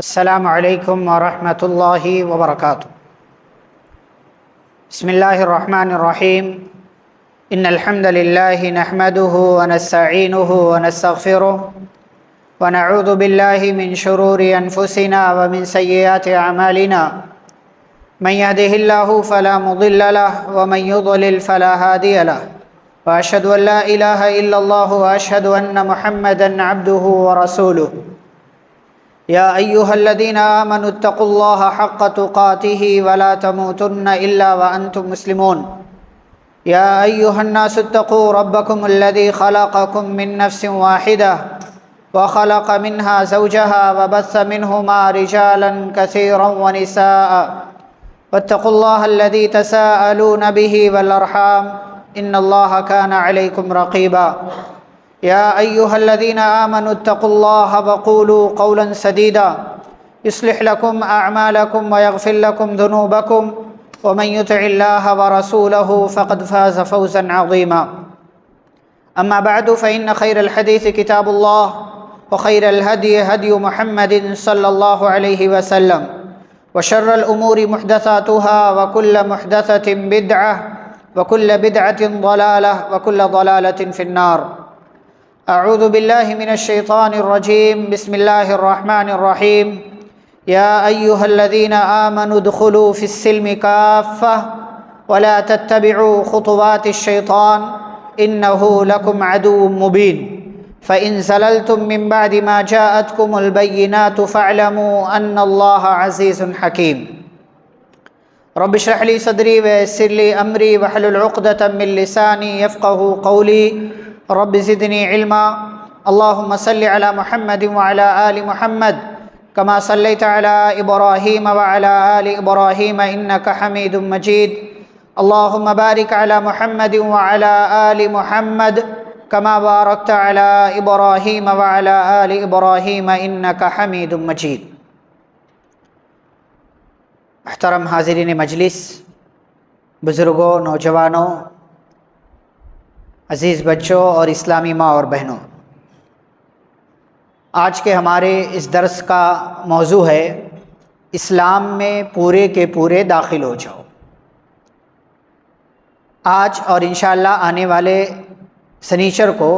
السلام علیکم ورحمۃ اللہ وبرکاتہ۔ بسم اللہ الرحمن الرحیم۔ ان الحمد للہ نحمده ونستعینه ونستغفره ونعوذ باللہ من شرور انفسنا ومن سیئات اعمالنا من يهده الله فلا مضل له ومن يضلل فلا هادي له واشهد ان لا اله الا الله واشهد ان محمدا عبده ورسوله۔ یا ایہا الذین آمنوا اتقوا اللہ حق تقاته ولا تموتن الا وانتم مسلمون۔ یا ایہا الناس اتقوا ربکم الذی خلقکم من نفس واحدہ وخلق منها زوجها وبث منہما رجالا کثیرا ونساء واتقوا اللہ الذی تساءلون به والارحام ان اللہ کان علیکم رقیبا۔ یا ایہا الذین آمنوا اتقوا اللہ وقولوا قولا سدیدا یصلح لکم اعمالکم ویغفر لکم ذنوبکم ومن یطع اللہ ورسولہ فقد فاز فوزا عظیما۔ اما بعد فإن خیر الحدیث کتاب اللہ وخیر الہدی ہدی محمد صلی اللہ علیہ وسلم وشر الامور محدثاتها وکل محدثۃ بدعہ وکل بدعۃ ضلالہ وکل ضلالۃ فی النار۔ اعوذ باللہ من الشیطان الرجیم بسم اللہ الرحمن الرحیم۔ یا ایہا الذین آمنوا ادخلوا فی السلم کافہ ولا تتبعوا خطوات الشیطان انہ لکم عدو مبین فإن زللتم من بعد ما جاءتکم البینات فاعلموا ان اللہ عزیز حکیم۔ رب اشرح لی صدری ویسر لی امری واحلل عقدۃ من لسانی یفقہوا قولی رب زدنی علما۔ اللہم صل علی محمد وعلی آل محمد کما صلیت علی ابراہیم وعلی آل ابراہیم انک حمید مجید۔ اللہم بارک علی محمد وعلی آل محمد کما بارکت علی ابراہیم وعلی آل ابراہیم انک حمید مجید۔ محترم حاضرین مجلس، بزرگوں، نوجوانوں، عزیز بچوں اور اسلامی ماں اور بہنوں، آج کے ہمارے اس درس کا موضوع ہے اسلام میں پورے کے پورے داخل ہو جاؤ۔ آج اور انشاءاللہ آنے والے سنیچر کو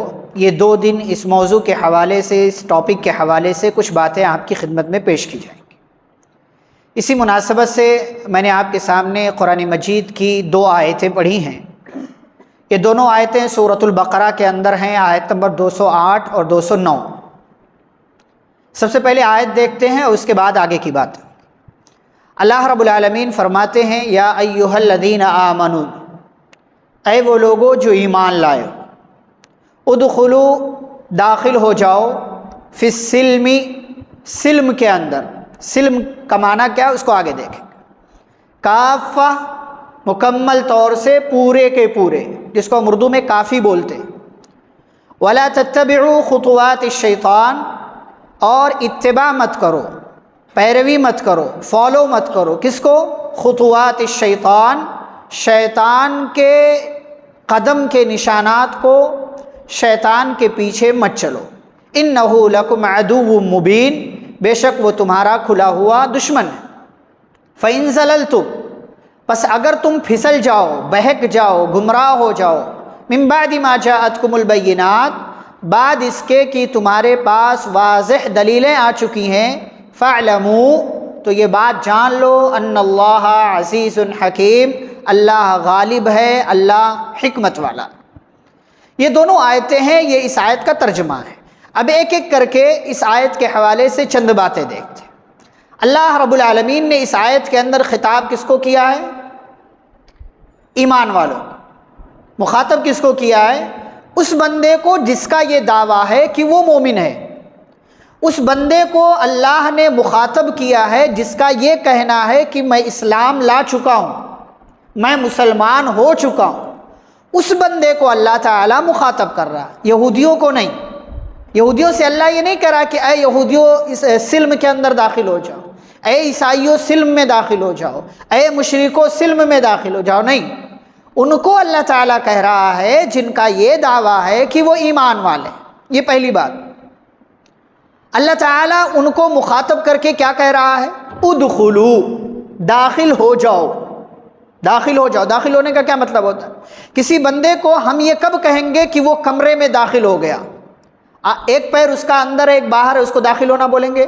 یہ 2 دن اس موضوع کے حوالے سے، اس ٹاپک کے حوالے سے کچھ باتیں آپ کی خدمت میں پیش کی جائیں گی۔ اسی مناسبت سے میں نے آپ کے سامنے قرآن مجید کی 2 آیتیں پڑھی ہیں۔ یہ دونوں آیتیں سورۃ البقرہ کے اندر ہیں، آیت نمبر 208 اور 209۔ سب سے پہلے آیت دیکھتے ہیں اور اس کے بعد آگے کی بات۔ اللہ رب العالمین فرماتے ہیں یا ایہا الذین آمنوا، اے وہ لوگو جو ایمان لائے، ادخلوا داخل ہو جاؤ، فی السلم، سلم کے اندر۔ سلم کا معنی کیا ہے اس کو آگے دیکھیں۔ کافہ، مکمل طور سے، پورے کے پورے، جس کو ہم اردو میں کافی بولتے۔ ولا تتبعوا خطوات الشیطان، اور اتباع مت کرو، پیروی مت کرو، فالو مت کرو، کس کو؟ خطوات الشیطان، شیطان کے قدم کے نشانات کو، شیطان کے پیچھے مت چلو۔ انہ لکم عدو مبین، بے شک وہ تمہارا کھلا ہوا دشمن ہے۔ فإن زللتم، پس اگر تم پھسل جاؤ، بہک جاؤ، گمراہ ہو جاؤ، من بعد ما جاءتکم البینات، بعد اس کے کہ تمہارے پاس واضح دلیلیں آ چکی ہیں، فاعلموا، تو یہ بات جان لو، ان اللہ عزیز حکیم، اللہ غالب ہے، اللہ حکمت والا۔ یہ دونوں آیتیں ہیں، یہ اس آیت کا ترجمہ ہے۔ اب ایک ایک کر کے اس آیت کے حوالے سے چند باتیں دیکھتے ہیں۔ اللہ رب العالمین نے اس آیت کے اندر خطاب کس کو کیا ہے؟ ایمان والوں۔ مخاطب کس کو کیا ہے؟ اس بندے کو جس کا یہ دعویٰ ہے کہ وہ مومن ہے۔ اس بندے کو اللہ نے مخاطب کیا ہے جس کا یہ کہنا ہے کہ میں اسلام لا چکا ہوں، میں مسلمان ہو چکا ہوں۔ اس بندے کو اللہ تعالیٰ مخاطب کر رہا ہے، یہودیوں کو نہیں۔ یہودیوں سے اللہ یہ نہیں کہہ رہا کہ اے یہودیوں اس سلم کے اندر داخل ہو جاؤ، اے عیسائیوں سلم میں داخل ہو جاؤ، اے مشرکوں سلم میں داخل ہو جاؤ، نہیں۔ ان کو اللہ تعالیٰ کہہ رہا ہے جن کا یہ دعویٰ ہے کہ وہ ایمان والے۔ یہ پہلی بات۔ اللہ تعالیٰ ان کو مخاطب کر کے کیا کہہ رہا ہے؟ ادخلو، داخل ہو جاؤ، داخل ہو جاؤ۔ داخل ہونے کا کیا مطلب ہوتا ہے؟ کسی بندے کو ہم یہ کب کہیں گے کہ وہ کمرے میں داخل ہو گیا؟ ایک پیر اس کا اندر ہے ایک باہر ہے، اس کو داخل ہونا بولیں گے؟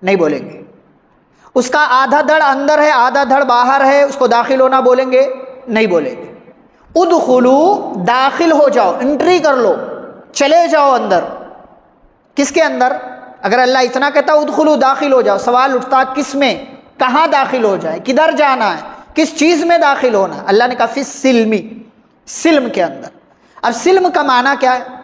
نہیں بولیں گے۔ اس کا آدھا دھڑ اندر ہے آدھا دھڑ باہر ہے، اس کو داخل ہونا بولیں گے؟ نہیں بولیں گے۔ ادخلو، داخل ہو جاؤ، انٹری کر لو، چلے جاؤ اندر۔ کس کے اندر؟ اگر اللہ اتنا کہتا ادخلو، داخل ہو جاؤ، سوال اٹھتا کس میں؟ کہاں داخل ہو جائے؟ کدھر جانا ہے؟ کس چیز میں داخل ہونا ہے؟ اللہ نے کہا فی السلم، سلم کے اندر۔ اب سلم کا معنی کیا ہے؟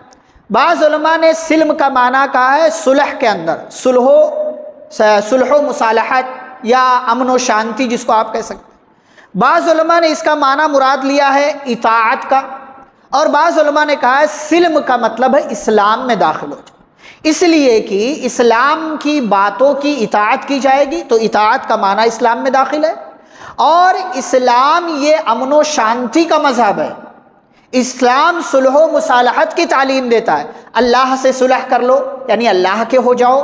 بعض علماء نے سلم کا معنی کہا ہے صلح کے اندر، صلح و مصالحت یا امن و شانتی جس کو آپ کہہ سکتے ہیں۔ بعض علماء نے اس کا معنی مراد لیا ہے اطاعت کا، اور بعض علماء نے کہا ہے سلم کا مطلب ہے اسلام میں داخل ہو جائے، اس لیے کہ اسلام کی باتوں کی اطاعت کی جائے گی تو اطاعت کا معنی اسلام میں داخل ہے، اور اسلام یہ امن و شانتی کا مذہب ہے۔ اسلام صلح و مصالحت کی تعلیم دیتا ہے۔ اللہ سے صلح کر لو یعنی اللہ کے ہو جاؤ،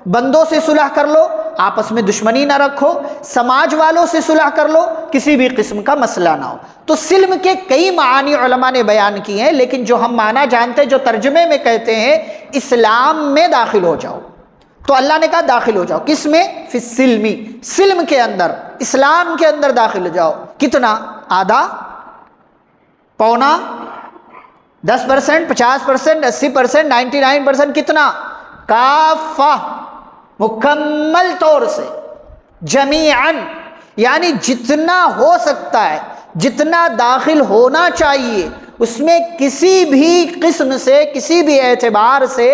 بندوں سے صلح کر لو، آپس میں دشمنی نہ رکھو، سماج والوں سے صلح کر لو، کسی بھی قسم کا مسئلہ نہ ہو۔ تو سلم کے کئی معانی علماء نے بیان کیے ہیں، لیکن جو ہم معنی جانتے ہیں، جو ترجمے میں کہتے ہیں اسلام میں داخل ہو جاؤ، تو اللہ نے کہا داخل ہو جاؤ۔ کس میں؟ فی السلم، سلم کے اندر، اسلام کے اندر داخل ہو جاؤ۔ کتنا؟ آدھا، پونا، 10%، 50%، 80%، 99%، کتنا؟ کافہ، مکمل طور سے، جمیعاً، یعنی جتنا ہو سکتا ہے، جتنا داخل ہونا چاہیے، اس میں کسی بھی قسم سے، کسی بھی اعتبار سے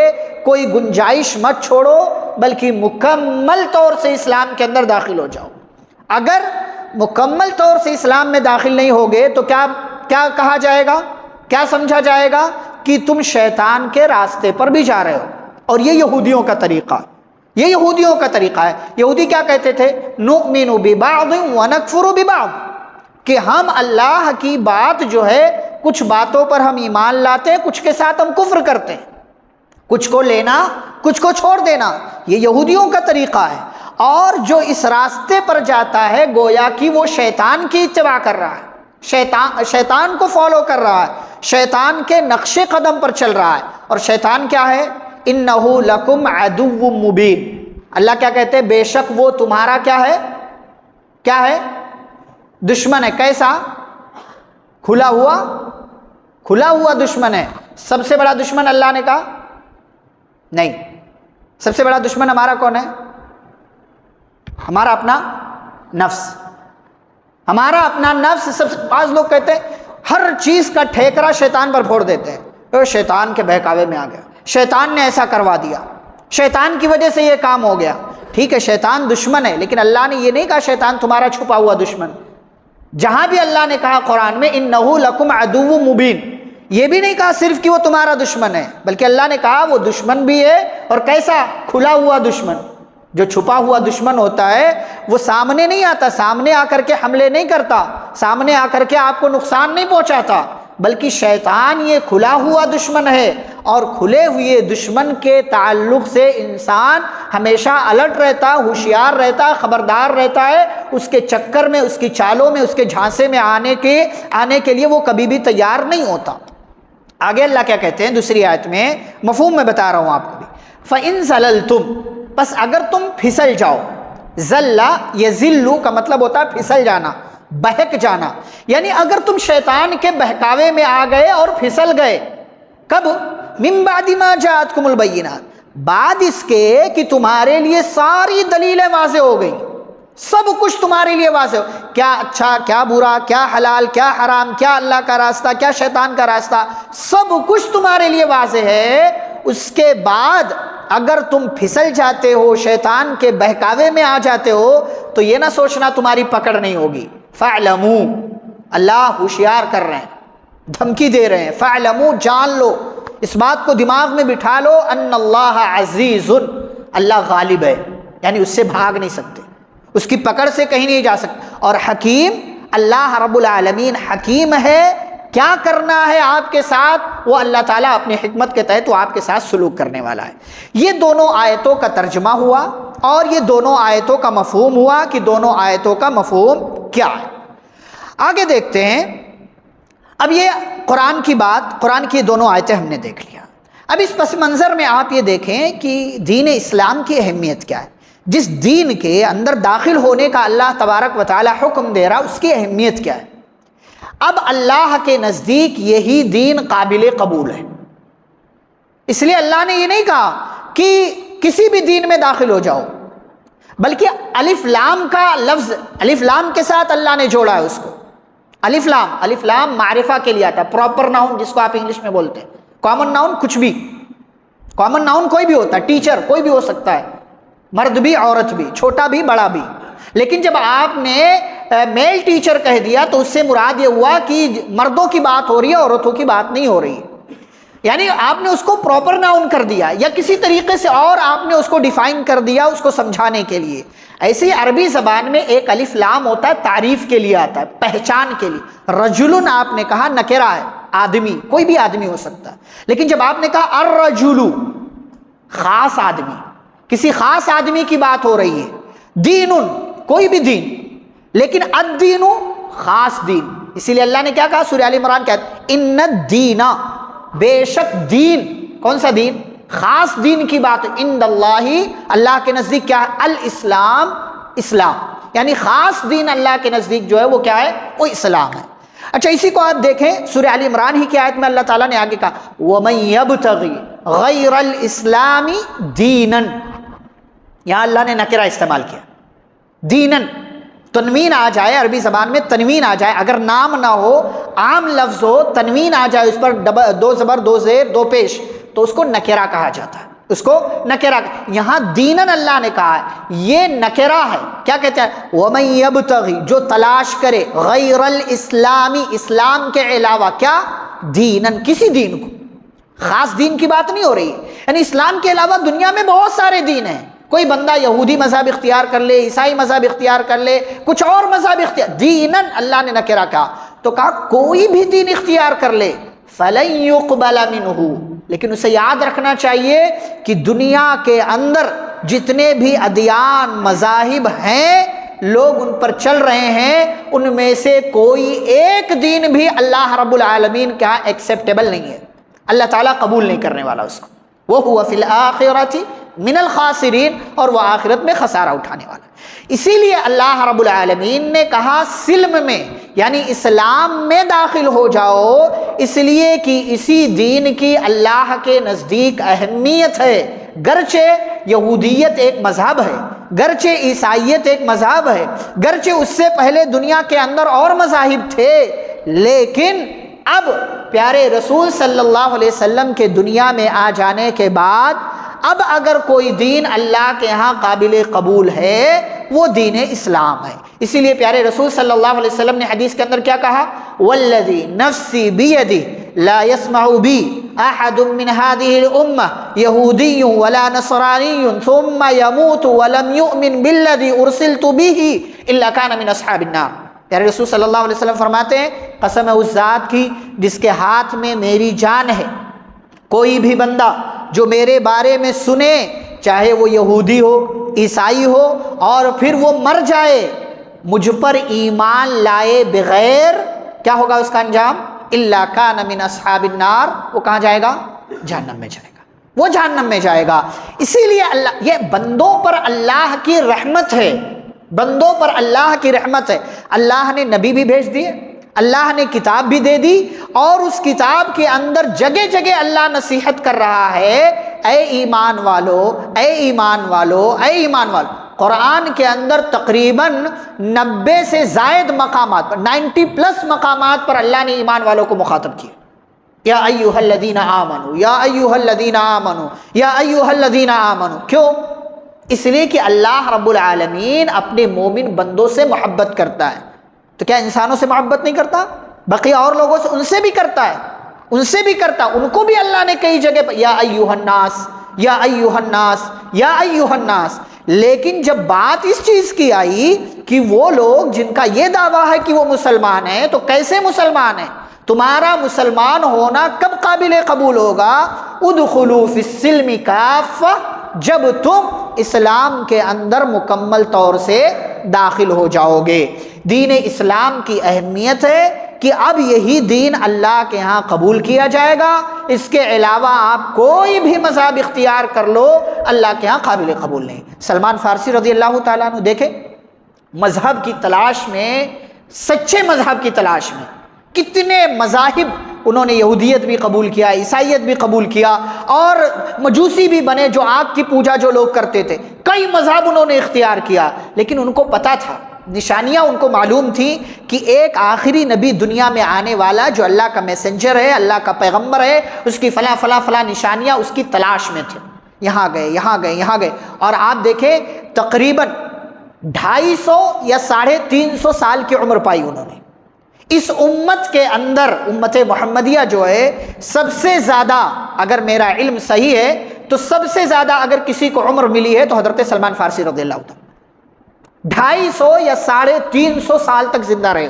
کوئی گنجائش مت چھوڑو، بلکہ مکمل طور سے اسلام کے اندر داخل ہو جاؤ۔ اگر مکمل طور سے اسلام میں داخل نہیں ہوگے تو کیا کہا جائے گا؟ کیا سمجھا جائے گا؟ کہ تم شیطان کے راستے پر بھی جا رہے ہو، اور یہ یہودیوں کا طریقہ، یہ یہودیوں کا طریقہ ہے۔ یہودی کیا کہتے تھے؟ نؤمن ببعض ونکفر ببعض، کہ ہم اللہ کی بات جو ہے، کچھ باتوں پر ہم ایمان لاتے ہیں، کچھ کے ساتھ ہم کفر کرتے ہیں، کچھ کو لینا کچھ کو چھوڑ دینا، یہ یہودیوں کا طریقہ ہے۔ اور جو اس راستے پر جاتا ہے گویا کہ وہ شیطان کی اتباع کر رہا ہے، شیطان کو فالو کر رہا ہے، شیطان کے نقش قدم پر چل رہا ہے۔ اور شیطان کیا ہے؟ انہ لکم عدو مبین، اللہ کیا کہتے ہیں؟ بے شک وہ تمہارا کیا ہے؟ کیا ہے؟ دشمن ہے۔ کیسا؟ کھلا ہوا دشمن ہے۔ سب سے بڑا دشمن اللہ نے کہا نہیں، سب سے بڑا دشمن ہمارا کون ہے؟ ہمارا اپنا نفس، ہمارا اپنا نفس۔ بعض لوگ کہتے ہیں ہر چیز کا ٹھیکرا شیطان پر پھوڑ دیتے ہیں، شیطان کے بہکاوے میں آ گیا، شیطان نے ایسا کروا دیا، شیطان کی وجہ سے یہ کام ہو گیا۔ ٹھیک ہے، شیطان دشمن ہے، لیکن اللہ نے یہ نہیں کہا شیطان تمہارا چھپا ہوا دشمن۔ جہاں بھی اللہ نے کہا قرآن میں انہ لکم عدو مبین، یہ بھی نہیں کہا صرف کہ وہ تمہارا دشمن ہے، بلکہ اللہ نے کہا وہ دشمن بھی ہے، اور کیسا؟ کھلا ہوا دشمن۔ جو چھپا ہوا دشمن ہوتا ہے وہ سامنے نہیں آتا، سامنے آ کر کے حملے نہیں کرتا، سامنے آ کر کے آپ کو نقصان نہیں پہنچاتا، بلکہ شیطان یہ کھلا ہوا دشمن ہے، اور کھلے ہوئے دشمن کے تعلق سے انسان ہمیشہ الرٹ رہتا، ہوشیار رہتا، خبردار رہتا ہے، اس کے چکر میں، اس کی چالوں میں، اس کے جھانسے میں آنے کے لیے وہ کبھی بھی تیار نہیں ہوتا۔ آگے اللہ کیا کہتے ہیں دوسری آیت میں؟ مفہوم میں بتا رہا ہوں آپ کو بھی۔ فَإِن زَلَلْتُمْ، بس اگر تم پھسل جاؤ، زلّا یزلّ کا مطلب ہوتا ہے پھسل جانا، بہک جانا، یعنی اگر تم شیطان کے بہکاوے میں آ گئے اور پھسل گئے، کب؟ من بعد ما جاءتکم البینات، بعد اس کے کہ تمہارے لیے ساری دلیلیں واضح ہو گئی، سب کچھ تمہارے لیے واضح ہو، کیا اچھا کیا برا، کیا حلال کیا حرام، کیا اللہ کا راستہ کیا شیطان کا راستہ، سب کچھ تمہارے لیے واضح ہے۔ اس کے بعد اگر تم پھسل جاتے ہو، شیطان کے بہکاوے میں آ جاتے ہو، تو یہ نہ سوچنا تمہاری پکڑ نہیں ہوگی۔ فَاعْلَمُوا، اللہ ہوشیار کر رہے ہیں، دھمکی دے رہے ہیں، فَاعْلَمُوا، جان لو، اس بات کو دماغ میں بٹھا لو، ان اللہ عزیز، اللہ غالب ہے، یعنی اس سے بھاگ نہیں سکتے، اس کی پکڑ سے کہیں نہیں جا سکتے، اور حکیم، اللہ رب العالمین حکیم ہے، کیا کرنا ہے آپ کے ساتھ، وہ اللہ تعالیٰ اپنی حکمت کے تحت وہ آپ کے ساتھ سلوک کرنے والا ہے۔ یہ دونوں آیتوں کا ترجمہ ہوا اور یہ دونوں آیتوں کا مفہوم ہوا کہ دونوں آیتوں کا مفہوم کیا ہے۔ آگے دیکھتے ہیں۔ اب یہ قرآن کی بات، قرآن کی دونوں آیتیں ہم نے دیکھ لیا۔ اب اس پس منظر میں آپ یہ دیکھیں کہ دین اسلام کی اہمیت کیا ہے، جس دین کے اندر داخل ہونے کا اللہ تبارک و تعالی حکم دے رہا، اس کی اہمیت کیا ہے۔ اب اللہ کے نزدیک یہی دین قابل قبول ہے، اس لیے اللہ نے یہ نہیں کہا کہ کسی بھی دین میں داخل ہو جاؤ، بلکہ الف لام کا لفظ، الف لام کے ساتھ اللہ نے جوڑا ہے اس کو۔ الف لام معرفہ کے لیے آتا ہے، پراپر ناؤن جس کو آپ انگلش میں بولتے ہیں، کامن ناؤن کچھ بھی، کامن ناؤن کوئی بھی ہوتا ہے، ٹیچر کوئی بھی ہو سکتا ہے، مرد بھی عورت بھی، چھوٹا بھی بڑا بھی۔ لیکن جب آپ نے میل ٹیچر کہہ دیا تو اس سے مراد یہ ہوا کہ مردوں کی بات ہو رہی ہے، عورتوں کی بات نہیں ہو رہی ہے، یعنی آپ نے اس کو پراپر ناؤن کر دیا، یا کسی طریقے سے اور آپ نے اس کو ڈیفائن کر دیا اس کو سمجھانے کے لیے۔ ایسے ہی عربی زبان میں ایک الف لام ہوتا ہے، تعریف کے لیے آتا ہے، پہچان کے لیے۔ رجلن آپ نے کہا نکرہ ہے، آدمی، کوئی بھی آدمی ہو سکتا ہے، لیکن جب آپ نے کہا الرجل، خاص آدمی، کسی خاص آدمی کی بات ہو رہی ہے۔ دین، کوئی بھی دین، لیکن الدین، خاص دین۔ اسی لیے اللہ نے کیا کہا سورہ آل عمران کہتا ہے ان الدین، بے شک دین، کون سا دین؟ خاص دین کی بات ہے۔ عند اللہ، اللہ کے نزدیک کیا ہے؟ الاسلام، اسلام، یعنی خاص دین اللہ کے نزدیک جو ہے وہ کیا ہے؟ وہ اسلام ہے۔ اچھا، اسی کو آپ دیکھیں سورہ آل عمران ہی کی آیت میں اللہ تعالیٰ نے آگے کہا وَمَن يَبْتَغِ غَيْرَ الْإِسْلَامِ دِينًا، یہاں اللہ نے نکرہ استعمال کیا، دینن، تنوین آ جائے، عربی زبان میں تنوین آ جائے، اگر نام نہ ہو، عام لفظ ہو، تنوین آ جائے اس پر، دو زبر دو زیر دو پیش، تو اس کو نکرہ کہا جاتا ہے، اس کو نکرہ۔ یہاں دینن اللہ نے کہا ہے، یہ نکرہ ہے۔ کیا کہتے ہیں؟ وَمَن يَبْتَغِ، جو تلاش کرے، غیر الاسلامی، اسلام کے علاوہ، کیا؟ دینن، کسی دین کو، خاص دین کی بات نہیں ہو رہی، یعنی اسلام کے علاوہ دنیا میں بہت سارے دین ہیں۔ کوئی بندہ یہودی مذہب اختیار کر لے، عیسائی مذہب اختیار کر لے، کچھ اور مذہب اختیار، دینن اللہ نے نکرہ کہا، تو کہا کوئی بھی دین اختیار کر لے، فَلَن يُقْبَلَ مِنْهُ، لیکن اسے یاد رکھنا چاہیے کہ دنیا کے اندر جتنے بھی ادیان مذاہب ہیں، لوگ ان پر چل رہے ہیں، ان میں سے کوئی ایک دین بھی اللہ رب العالمین کا ایکسیپٹیبل نہیں ہے، اللہ تعالیٰ قبول نہیں کرنے والا اس کو۔ وَهُوَ فِي الْآخِرَةِ من الخاسرین، اور وہ آخرت میں خسارہ اٹھانے والا۔ اسی لیے اللہ رب العالمین نے کہا سلم میں، یعنی اسلام میں داخل ہو جاؤ، اس لیے کہ اسی دین کی اللہ کے نزدیک اہمیت ہے۔ گرچہ یہودیت ایک مذہب ہے، گرچہ عیسائیت ایک مذہب ہے، گرچہ اس سے پہلے دنیا کے اندر اور مذاہب تھے، لیکن اب پیارے رسول صلی اللہ علیہ وسلم کے دنیا میں آ جانے کے بعد اب اگر کوئی دین اللہ کے ہاں قابل قبول ہے، وہ دین اسلام ہے۔ اسی لیے پیارے رسول صلی اللہ علیہ وسلم نے حدیث کے اندر کیا کہا؟ والذی نفسی بیدی لا يسمع بی احد من هذه الامه یہودی ولا نصرانی ثم يموت ولم يؤمن بالذی ارسلت به الا كان من اصحاب النار۔ پیارے رسول صلی اللہ علیہ وسلم فرماتے ہیں قسم ہے اس ذات کی جس کے ہاتھ میں میری جان ہے، کوئی بھی بندہ جو میرے بارے میں سنے، چاہے وہ یہودی ہو، عیسائی ہو، اور پھر وہ مر جائے مجھ پر ایمان لائے بغیر، کیا ہوگا اس کا انجام؟ الا کان من اصحاب النار، وہ کہاں جائے گا؟ جہنم میں جائے گا، وہ جہنم میں جائے گا۔ اسی لیے اللہ، یہ بندوں پر اللہ کی رحمت ہے، بندوں پر اللہ کی رحمت ہے۔ اللہ نے نبی بھی بھیج دیے، اللہ نے کتاب بھی دے دی، اور اس کتاب کے اندر جگہ جگہ اللہ نصیحت کر رہا ہے، اے ایمان والو، اے ایمان والو، اے ایمان والو۔ قرآن کے اندر تقریباً 90 سے زائد مقامات پر، 90+ مقامات پر اللہ نے ایمان والوں کو مخاطب کیا، یا ایھا الذین آمنوا، یا ایھا الذین آمنوا، یا ایھا الذین آمنوا۔ کیوں؟ اس لیے کہ اللہ رب العالمین اپنے مومن بندوں سے محبت کرتا ہے۔ تو کیا انسانوں سے محبت نہیں کرتا؟ بقیہ اور لوگوں سے، ان سے بھی کرتا ہے، ان سے بھی کرتا، ان کو بھی اللہ نے کئی جگہ پر یا ایھا الناس، یا ایھا الناس، یا ایھا الناس۔ لیکن جب بات اس چیز کی آئی کہ وہ لوگ جن کا یہ دعویٰ ہے کہ وہ مسلمان ہیں، تو کیسے مسلمان ہیں؟ تمہارا مسلمان ہونا کب قابل قبول ہوگا؟ ادخلوا فی السلم کافہ، جب تم اسلام کے اندر مکمل طور سے داخل ہو جاؤ گے۔ دین اسلام کی اہمیت ہے کہ اب یہی دین اللہ کے ہاں قبول کیا جائے گا، اس کے علاوہ آپ کوئی بھی مذہب اختیار کر لو اللہ کے ہاں قابل قبول نہیں۔ سلمان فارسی رضی اللہ تعالیٰ عنہ دیکھیں، مذہب کی تلاش میں، سچے مذہب کی تلاش میں کتنے مذاہب انہوں نے، یہودیت بھی قبول کیا، عیسائیت بھی قبول کیا، اور مجوسی بھی بنے جو آگ کی پوجا جو لوگ کرتے تھے، کئی مذہب انہوں نے اختیار کیا، لیکن ان کو پتہ تھا، نشانیاں ان کو معلوم تھی کہ ایک آخری نبی دنیا میں آنے والا جو اللہ کا میسنجر ہے، اللہ کا پیغمبر ہے، اس کی فلاں فلاں فلاں نشانیاں اس کی تلاش میں تھے۔ یہاں گئے، یہاں گئے، یہاں گئے، اور آپ دیکھیں تقریباً 250 یا 350 سال کی عمر پائی انہوں نے۔ اس امت کے اندر، امت محمدیہ جو ہے، سب سے زیادہ، اگر میرا علم صحیح ہے تو سب سے زیادہ اگر کسی کو عمر ملی ہے تو حضرت سلمان فارسی رضی اللہ عنہ، 250 یا 350 سال تک زندہ رہے،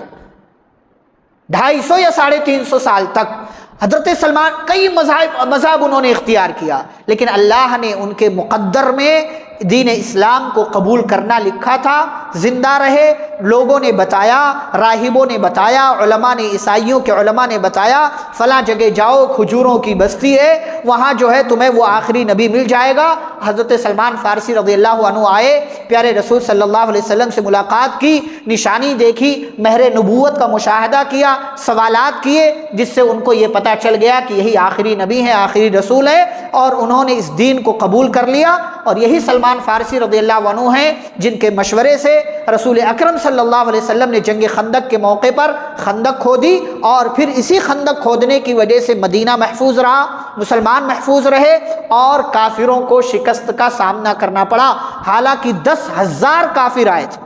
250 یا 350 سال تک حضرت سلمان، کئی مذہب انہوں نے اختیار کیا، لیکن اللہ نے ان کے مقدر میں دین اسلام کو قبول کرنا لکھا تھا۔ زندہ رہے، لوگوں نے بتایا، راہبوں نے بتایا، علماء نے، عیسائیوں کے علماء نے بتایا، فلاں جگہ جاؤ، کھجوروں کی بستی ہے، وہاں جو ہے تمہیں وہ آخری نبی مل جائے گا۔ حضرت سلمان فارسی رضی اللہ عنہ آئے، پیارے رسول صلی اللہ علیہ وسلم سے ملاقات کی، نشانی دیکھی، مہر نبوت کا مشاہدہ کیا، سوالات کیے، جس سے ان کو یہ پتہ چل گیا کہ یہی آخری نبی ہے، آخری رسول ہے، اور انہوں نے اس دین کو قبول کر لیا۔ اور یہی سلمان فارسی رضی اللہ عنہ ہیں جن کے مشورے سے رسول اکرم صلی اللہ علیہ وسلم نے جنگ خندق کے موقع پر خندق کھودی، اور پھر اسی خندق کھودنے کی وجہ سے مدینہ محفوظ رہا، مسلمان محفوظ رہے، اور کافروں کو شکست کا سامنا کرنا پڑا۔ حالانکہ 10,000 کافر آئے تھے،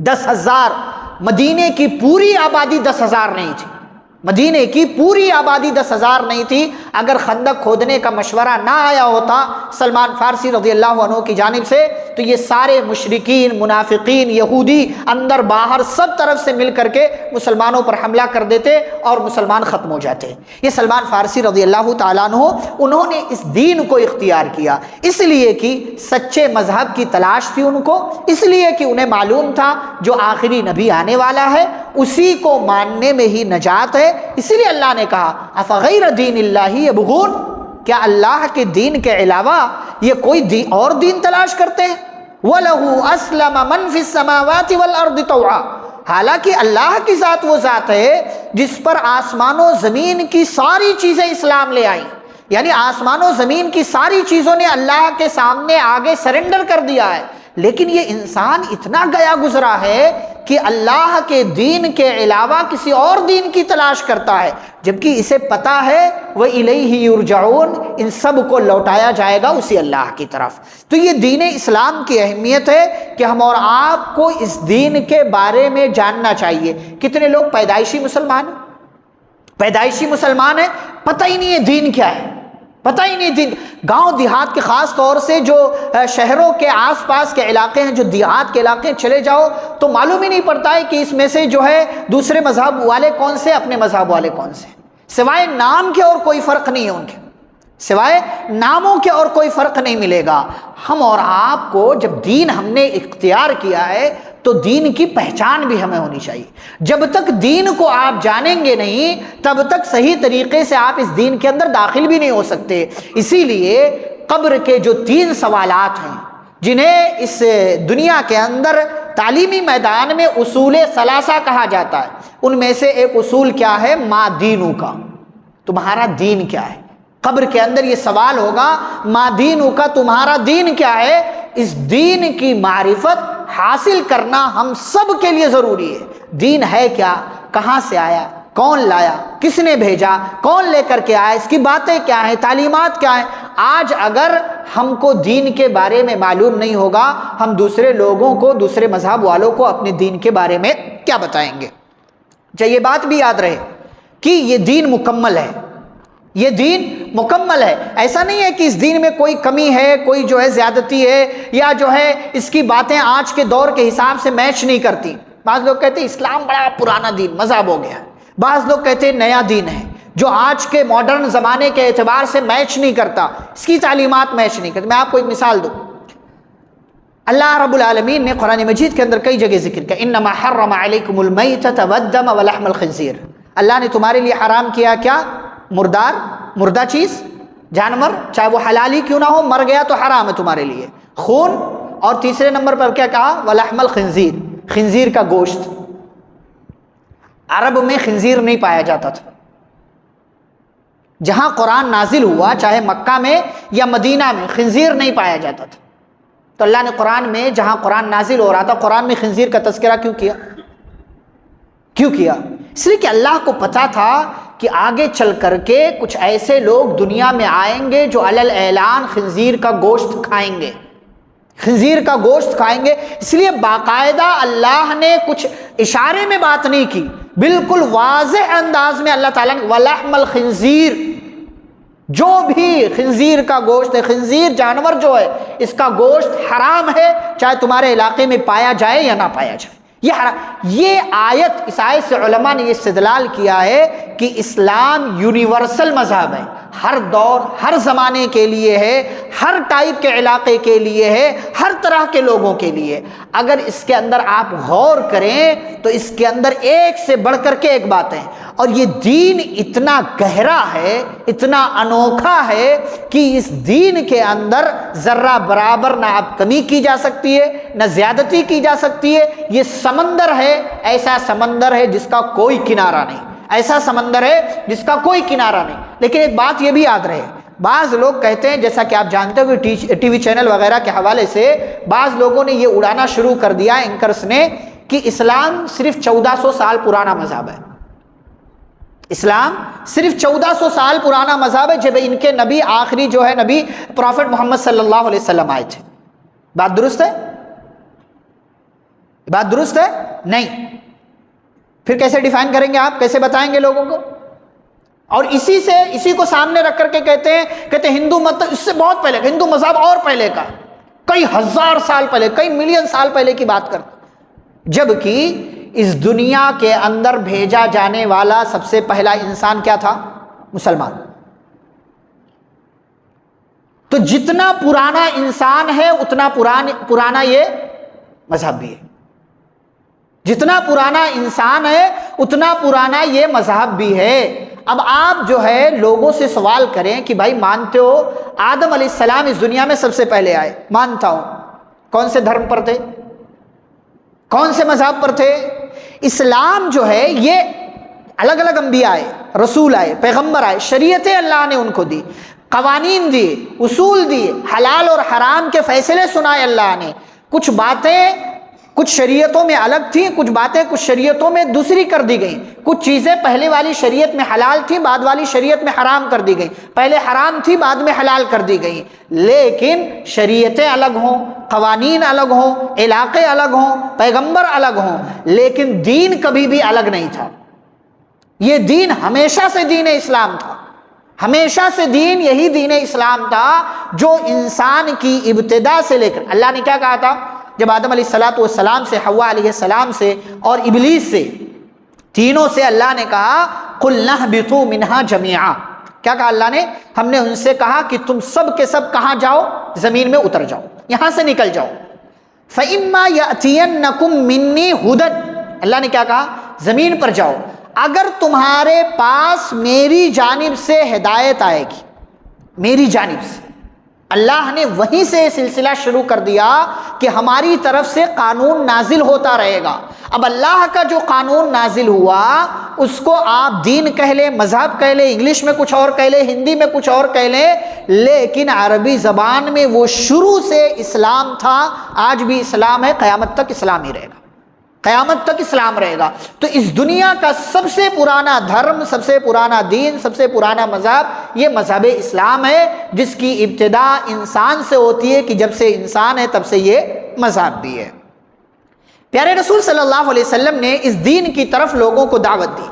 10,000، مدینے کی پوری آبادی 10,000 نہیں تھی، مدینے کی پوری آبادی 10,000 نہیں تھی۔ اگر خندق کھودنے کا مشورہ نہ آیا ہوتا سلمان فارسی رضی اللہ عنہ کی جانب سے تو یہ سارے مشرکین، منافقین، یہودی اندر باہر سب طرف سے مل کر کے مسلمانوں پر حملہ کر دیتے اور مسلمان ختم ہو جاتے۔ یہ سلمان فارسی رضی اللہ تعالیٰ عنہ، انہوں نے اس دین کو اختیار کیا اس لیے کہ سچے مذہب کی تلاش تھی ان کو، اس لیے کہ انہیں معلوم تھا جو آخری نبی آنے والا ہے اسی کو ماننے میں ہی نجات ہے۔ اسی لیے اللہ نے کہا افغیر دین اللہ یبغون، کیا اللہ کے دین کے علاوہ یہ کوئی اور دین تلاش کرتے ہیں؟ وَلَهُ أَسْلَمَ مَنْ فِي السَّمَاوَاتِ وَالْأَرْضِ طَوْعًا، حالانکہ اللہ کی ذات وہ ذات ہے جس پر آسمان و زمین کی ساری چیزیں اسلام لے آئیں، یعنی آسمان و زمین کی ساری چیزوں نے اللہ کے سامنے آگے سرنڈر کر دیا ہے، لیکن یہ انسان اتنا گیا گزرا ہے کہ اللہ کے دین کے علاوہ کسی اور دین کی تلاش کرتا ہے، جبکہ اسے پتہ ہے وَإِلَيْهِ يُرْجَعُونَ، ان سب کو لوٹایا جائے گا اسی اللہ کی طرف۔ تو یہ دین اسلام کی اہمیت ہے کہ ہم اور آپ کو اس دین کے بارے میں جاننا چاہیے۔ کتنے لوگ پیدائشی مسلمان ہیں، پیدائشی مسلمان ہیں، پتہ ہی نہیں ہے دین کیا ہے، پتہ ہی نہیں دین۔ گاؤں دیہات کے خاص طور سے جو شہروں کے آس پاس کے علاقے ہیں، جو دیہات کے علاقے ہیں، چلے جاؤ تو معلوم ہی نہیں پڑتا ہے کہ اس میں سے جو ہے دوسرے مذہب والے کون سے، اپنے مذہب والے کون سے، سوائے نام کے اور کوئی فرق نہیں ہے ان کے، سوائے ناموں کے اور کوئی فرق نہیں ملے گا۔ ہم اور آپ کو جب دین ہم نے اختیار کیا ہے تو دین کی پہچان بھی ہمیں ہونی چاہیے۔ جب تک دین کو آپ جانیں گے نہیں تب تک صحیح طریقے سے آپ اس دین کے اندر داخل بھی نہیں ہو سکتے۔ اسی لیے قبر کے جو 3 سوالات ہیں جنہیں اس دنیا کے اندر تعلیمی میدان میں اصول ثلاثہ کہا جاتا ہے، ان میں سے ایک اصول کیا ہے؟ ما دینو کا، تمہارا دین کیا ہے؟ قبر کے اندر یہ سوال ہوگا ما دینو کا، تمہارا دین کیا ہے؟ اس دین کی معرفت حاصل کرنا ہم سب کے لیے ضروری ہے۔ دین ہے کیا؟ کہاں سے آیا؟ کون لایا؟ کس نے بھیجا؟ کون لے کر کے آیا؟ اس کی باتیں کیا ہیں؟ تعلیمات کیا ہیں؟ آج اگر ہم کو دین کے بارے میں معلوم نہیں ہوگا، ہم دوسرے لوگوں کو، دوسرے مذہب والوں کو اپنے دین کے بارے میں کیا بتائیں گے؟ یہ بات بھی یاد رہے کہ یہ دین مکمل ہے، یہ دین مکمل ہے۔ ایسا نہیں ہے کہ اس دین میں کوئی کمی ہے، کوئی جو ہے زیادتی ہے، یا جو ہے اس کی باتیں آج کے دور کے حساب سے میچ نہیں کرتی۔ بعض لوگ کہتے ہیں اسلام بڑا پرانا دین، مذہب ہو گیا، بعض لوگ کہتے ہیں نیا دین ہے جو آج کے ماڈرن زمانے کے اعتبار سے میچ نہیں کرتا، اس کی تعلیمات میچ نہیں کرتی۔ میں آپ کو ایک مثال دوں، اللہ رب العالمین نے قرآن مجید کے اندر کئی جگہ ذکر کیا، انما حرم علیکم المیتۃ والدم ولحم الخنزیر، اللہ نے تمہارے لیے حرام کیا کیا؟ مردہ چیز، جانور، چاہے وہ حلالی کیوں نہ ہو، مر گیا تو حرام ہے تمہارے لیے، خون، اور تیسرے نمبر پر کیا کہا؟ ولحم الخنزیر، خنزیر کا گوشت۔ عرب میں خنزیر نہیں پایا جاتا تھا، جہاں قرآن نازل ہوا چاہے مکہ میں یا مدینہ میں خنزیر نہیں پایا جاتا تھا، تو اللہ نے قرآن میں جہاں قرآن نازل ہو رہا تھا قرآن میں خنزیر کا تذکرہ کیوں کیا؟ اس لیے کہ اللہ کو پتا تھا کہ آگے چل کر کے کچھ ایسے لوگ دنیا میں آئیں گے جو علی الاعلان خنزیر کا گوشت کھائیں گے، اس لیے باقاعدہ اللہ نے کچھ اشارے میں بات نہیں کی، بالکل واضح انداز میں اللہ تعالیٰ نے ولحم الخنزیر، جو بھی خنزیر کا گوشت ہے، خنزیر جانور جو ہے اس کا گوشت حرام ہے، چاہے تمہارے علاقے میں پایا جائے یا نہ پایا جائے، یہ حرام۔ یہ آیت، اس آیت سے علماء نے یہ استدلال کیا ہے کہ اسلام یونیورسل مذہب ہے، ہر دور ہر زمانے کے لیے ہے، ہر ٹائپ کے علاقے کے لیے ہے، ہر طرح کے لوگوں کے لیے۔ اگر اس کے اندر آپ غور کریں تو اس کے اندر ایک سے بڑھ کر کے ایک بات ہے، اور یہ دین اتنا گہرا ہے، اتنا انوکھا ہے کہ اس دین کے اندر ذرہ برابر نہ اب کمی کی جا سکتی ہے نہ زیادتی کی جا سکتی ہے۔ یہ سمندر ہے، ایسا سمندر ہے جس کا کوئی کنارہ نہیں، ایسا سمندر ہے جس کا کوئی کنارہ نہیں۔ لیکن ایک بات یہ بھی یاد رہے، بعض لوگ کہتے ہیں، جیسا کہ آپ جانتے ہو کہ ٹی وی چینل وغیرہ کے حوالے سے بعض لوگوں نے یہ اڑانا شروع کر دیا، اینکرز نے، کہ اسلام صرف 1400 سال پرانا مذہب ہے، اسلام صرف 1400 سال پرانا مذہب ہے، جب ان کے نبی آخری جو ہے نبی پروفٹ محمد صلی اللہ علیہ وسلم آئے تھے۔ بات درست ہے؟ بات درست ہے؟ نہیں۔ پھر کیسے ڈیفائن کریں گے آپ، کیسے بتائیں گے لوگوں کو؟ اور اسی کو سامنے رکھ کر کے کہتے ہیں ہندو مت اس سے بہت پہلے، ہندو مذہب اور پہلے کا، کئی ہزار سال پہلے، کئی ملین سال پہلے کی بات کرتے، جبکہ اس دنیا کے اندر بھیجا جانے والا سب سے پہلا انسان کیا تھا؟ مسلمان۔ تو جتنا پرانا انسان ہے اتنا پرانا یہ مذہب بھی ہے، جتنا پرانا انسان ہے اتنا پرانا یہ مذہب بھی ہے۔ اب آپ جو ہے لوگوں سے سوال کریں کہ بھائی مانتے ہو آدم علیہ السلام اس دنیا میں سب سے پہلے آئے؟ مانتا ہوں۔ کون سے دھرم پر تھے؟ کون سے مذہب پر تھے؟ اسلام جو ہے یہ الگ الگ انبیاء آئے، رسول آئے، پیغمبر آئے، شریعتیں اللہ نے ان کو دی، قوانین دیے، اصول دیے، حلال اور حرام کے فیصلے سنائے اللہ نے۔ کچھ باتیں کچھ شریعتوں میں الگ تھیں، کچھ باتیں کچھ شریعتوں میں دوسری کر دی گئیں، کچھ چیزیں پہلے والی شریعت میں حلال تھیں، بعد والی شریعت میں حرام کر دی گئیں، پہلے حرام تھی بعد میں حلال کر دی گئیں۔ لیکن شریعتیں الگ ہوں، قوانین الگ ہوں، علاقے الگ ہوں، پیغمبر الگ ہوں، لیکن دین کبھی بھی الگ نہیں تھا۔ یہ دین ہمیشہ سے دین اسلام تھا، ہمیشہ سے دین یہی دین اسلام تھا جو انسان کی ابتدا سے لے کر، اللہ نے کیا کہا تھا جب آدم علیہ السلام سے، حوا علیہ السلام سے اور ابلیس سے، تینوں سے اللہ نے کہا قُلْ نَهْبِطُوا مِنْهَا جَمِيعًا، کیا کہا اللہ نے؟ ہم نے ان سے کہا کہ تم سب کے سب کہاں جاؤ؟ زمین میں اتر جاؤ، یہاں سے نکل جاؤ۔ فَإِمَّا يَأْتِيَنَّكُم مِّنِّي هُدًى، اللہ نے کیا کہا؟ زمین پر جاؤ، اگر تمہارے پاس میری جانب سے ہدایت آئے گی، میری جانب سے۔ اللہ نے وہیں سے سلسلہ شروع کر دیا کہ ہماری طرف سے قانون نازل ہوتا رہے گا۔ اب اللہ کا جو قانون نازل ہوا اس کو آپ دین کہہ لیں، مذہب کہہ لیں، انگلش میں کچھ اور کہہ لیں، ہندی میں کچھ اور کہہ لیں، لیکن عربی زبان میں وہ شروع سے اسلام تھا، آج بھی اسلام ہے، قیامت تک اسلام ہی رہے گا، قیامت تک اسلام رہے گا۔ تو اس دنیا کا سب سے پرانا دھرم، سب سے پرانا دین، سب سے پرانا مذہب یہ مذہب اسلام ہے، جس کی ابتدا انسان سے ہوتی ہے کہ جب سے انسان ہے تب سے یہ مذہب بھی ہے۔ پیارے رسول صلی اللہ علیہ وسلم نے اس دین کی طرف لوگوں کو دعوت دی،